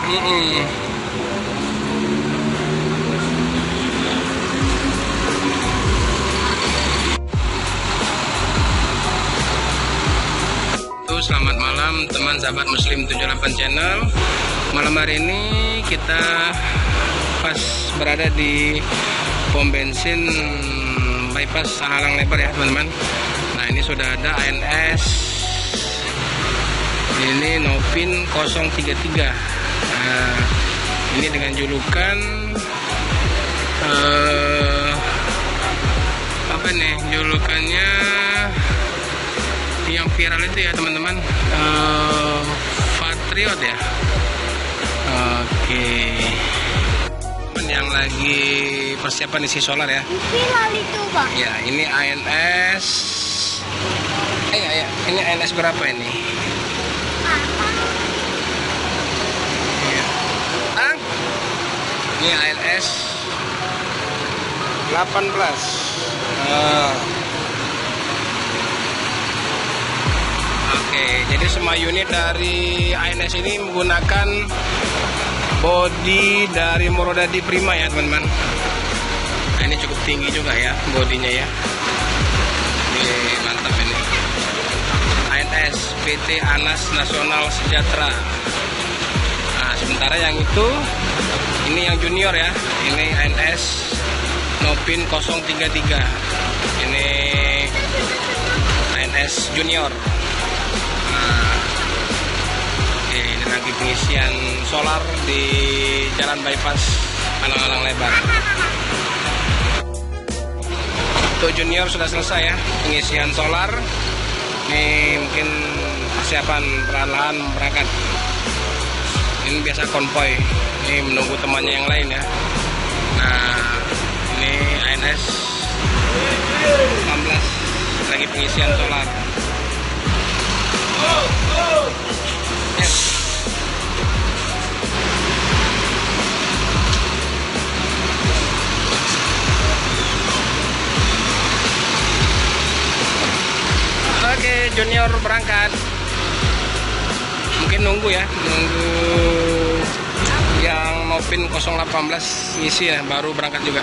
Selamat malam teman sahabat Muslim 78 channel. Malam hari ini kita pas berada di pom bensin bypass Halang Lebar ya teman-teman. Nah ini sudah ada ANS, ini Nopin 033. Nah, ini dengan julukan apa nih julukannya yang viral itu ya teman-teman, Patriot ya. Oke, yang lagi persiapan isi solar ya. Ya ini ANS. Ini ANS berapa ini? Ini ANS 18. Oke, jadi semua unit dari ANS ini menggunakan bodi dari Morodadi Prima ya teman-teman. Nah, ini cukup tinggi juga ya bodinya ya. Ini mantap ini. ANS PT Anas Nasional Sejahtera. Nah, sementara yang itu ini yang junior ya. Ini ANS Nopin 033. Ini ANS junior. Ini lagi pengisian solar di jalan bypass Halang Lebar. Untuk junior sudah selesai ya pengisian solar. Ini mungkin persiapan perlahan berangkat. Ini biasa konvoy. Ini menunggu temannya yang lain ya. Nah ini ANS 16 lagi pengisian solar. Oke, junior berangkat. Mungkin nunggu ya, nunggu yang Nopin 018 ngisi ya, baru berangkat juga.